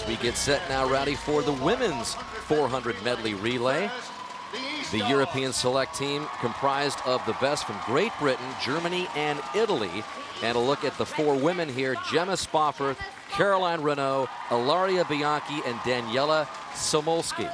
as we get set now, Rowdy, for the women's 400 medley relay. The European select team comprised of the best from Great Britain, Germany, and Italy. And a look at the four women here: Gemma Spofford, Caroline Renaud, Ilaria Bianchi, and Daniela Somolsky.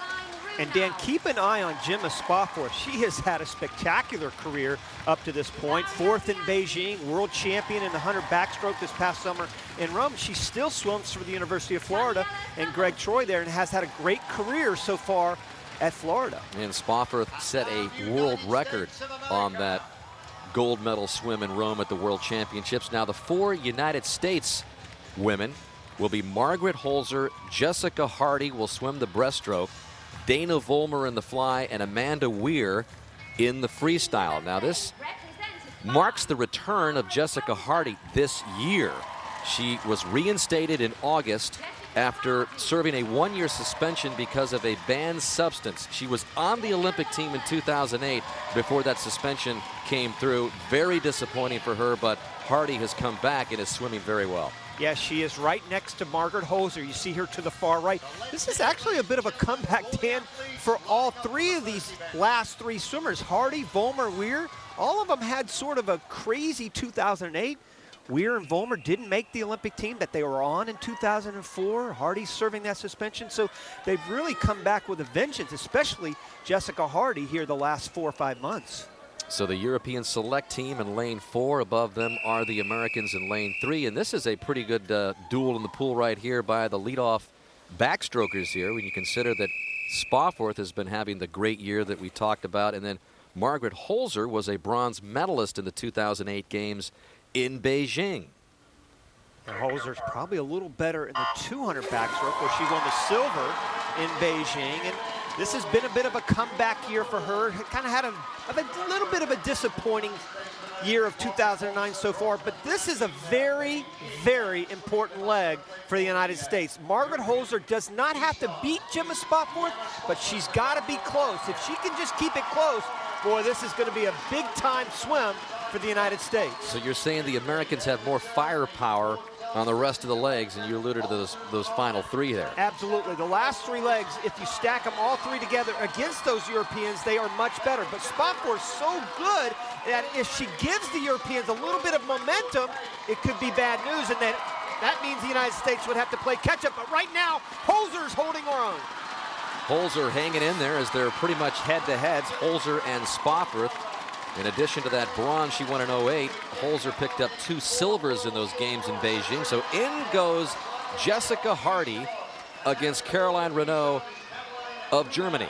And Dan, keep an eye on Gemma Spofford. She has had a spectacular career up to this point. Fourth in Beijing, world champion in the 100 backstroke this past summer in Rome. She still swims for the University of Florida and Greg Troy there, and has had a great career so far at Florida. And Spofford set a world record on that gold medal swim in Rome at the World Championships. Now the four United States women will be Margaret Holzer, Jessica Hardy will swim the breaststroke, Dana Vollmer in the fly, and Amanda Weir in the freestyle. Now this marks the return of Jessica Hardy this year. She was reinstated in August after serving a one-year suspension because of a banned substance. She was on the Olympic team in 2008 before that suspension came through. Very disappointing for her, but Hardy has come back and is swimming very well. Yeah, she is right next to Margaret Holzer. You see her to the far right. This is actually a bit of a comeback, Dan, for all three of these last three swimmers. Hardy, Vollmer, Weir, all of them had sort of a crazy 2008. Weir and Vollmer didn't make the Olympic team that they were on in 2004. Hardy's serving that suspension. So they've really come back with a vengeance, especially Jessica Hardy here the last 4 or 5 months. So the European select team in lane 4. Above them are the Americans in lane 3. And this is a pretty good duel in the pool right here by the leadoff backstrokers here, when you consider that Spofford has been having the great year that we talked about. And then Margaret Holzer was a bronze medalist in the 2008 games in Beijing. And Holzer's probably a little better in the 200 backstroke, where she won the silver in Beijing. And this has been a bit of a comeback year for her. Kind of had a little bit of a disappointing year of 2009 so far, but this is a very, very important leg for the United States. Margaret Holzer does not have to beat Gemma Spofford, but she's got to be close. If she can just keep it close, boy, this is going to be a big-time swim for the United States. So you're saying the Americans have more firepower on the rest of the legs, and you alluded to those final three there. Absolutely. The last three legs, if you stack them all three together against those Europeans, they are much better. But Spofford's so good that if she gives the Europeans a little bit of momentum, it could be bad news, and that means the United States would have to play catch-up. But right now, Holzer's holding her own. Holzer hanging in there as they're pretty much head-to-heads, Holzer and Spofford. In addition to that bronze she won in 08, Holzer picked up 2 silvers in those games in Beijing. So in goes Jessica Hardy against Caroline Renaud of Germany.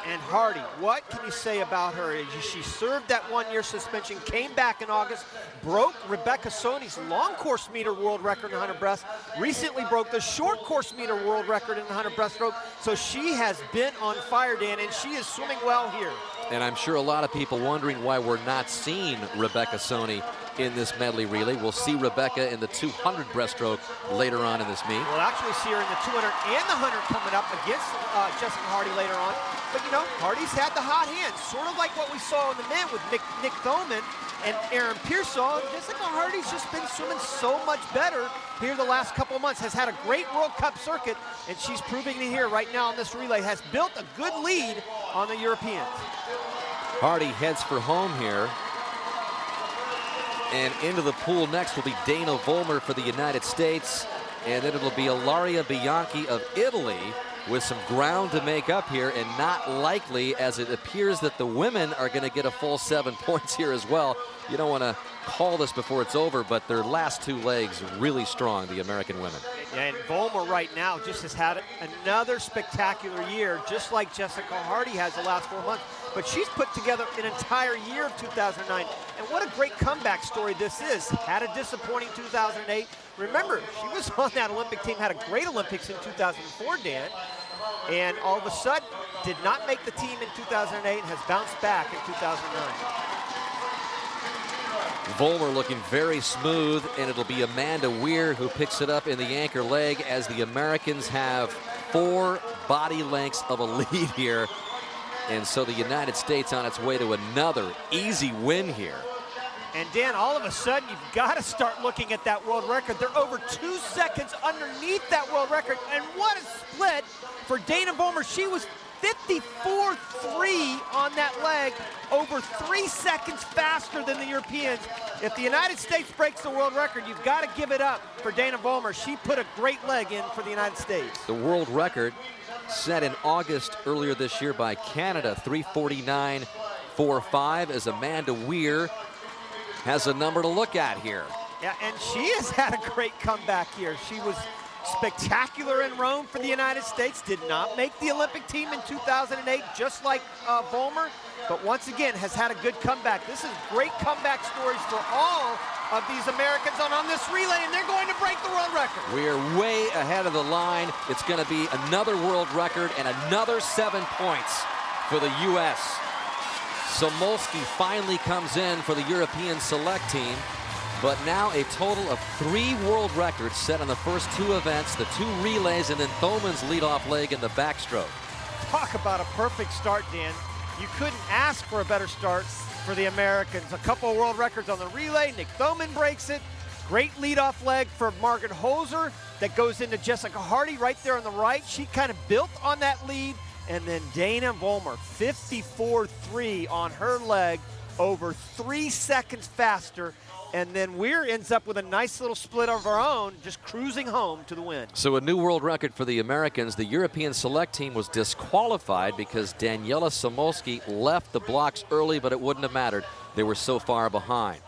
And Hardy, what can you say about her? She served that one-year suspension, came back in August, broke Rebecca Soni's long course meter world record in 100 breast, recently broke the short course meter world record in 100 breaststroke. So she has been on fire, Dan, and she is swimming well here. And I'm sure a lot of people wondering why we're not seeing Rebecca Soni in this medley relay. We'll see Rebecca in the 200 breaststroke later on in this meet. We'll actually see her in the 200 and the 100 coming up against Jessica Hardy later on. But, you know, Hardy's had the hot hand, sort of like what we saw in the men with Nick Thoman and Aaron Pearsall. Jessica Hardy's just been swimming so much better here the last couple of months, has had a great World Cup circuit, and she's proving it here right now in this relay, has built a good lead on the Europeans. Hardy heads for home here. And into the pool next will be Dana Vollmer for the United States. And then it'll be Ilaria Bianchi of Italy, with some ground to make up here, and not likely, as it appears that the women are going to get a full 7 points here as well. You don't want to call this before it's over, but their last 2 legs really strong, the American women. Yeah, and Vollmer right now just has had another spectacular year, just like Jessica Hardy has the last 4 months. But she's put together an entire year of 2009. And what a great comeback story this is. Had a disappointing 2008. Remember, she was on that Olympic team, had a great Olympics in 2004, Dan. And all of a sudden, did not make the team in 2008 and has bounced back in 2009. Vollmer looking very smooth, and it'll be Amanda Weir who picks it up in the anchor leg, as the Americans have 4 body lengths of a lead here. And so the United States on its way to another easy win here. And Dan, all of a sudden, you've got to start looking at that world record. They're over 2 seconds underneath that world record. And what a split for Dana Vollmer. She was 54.3 on that leg, over 3 seconds faster than the Europeans. If the United States breaks the world record, you've got to give it up for Dana Vollmer. She put a great leg in for the United States. The world record set in August earlier this year by Canada, 3:49.45, as Amanda Weir has a number to look at here. Yeah, and she has had a great comeback here. She was spectacular in Rome for the United States, did not make the Olympic team in 2008, just like Vollmer, but once again has had a good comeback. This is great comeback stories for all of these Americans on this relay, and they're going to break the world record. We are way ahead of the line. It's going to be another world record and another 7 points for the U.S. Samolsky finally comes in for the European select team, but now a total of 3 world records set in the first 2 events, the 2 relays and then Thoman's leadoff leg in the backstroke. Talk about a perfect start, Dan. You couldn't ask for a better start for the Americans. A couple of world records on the relay. Nick Thoman breaks it. Great leadoff leg for Margaret Holzer that goes into Jessica Hardy right there on the right. She kind of built on that lead. And then Dana Vollmer, 54.3 on her leg, over 3 seconds faster. And then Weir ends up with a nice little split of her own, just cruising home to the win. So a new world record for the Americans. The European select team was disqualified because Daniela Samolsky left the blocks early, but it wouldn't have mattered. They were so far behind.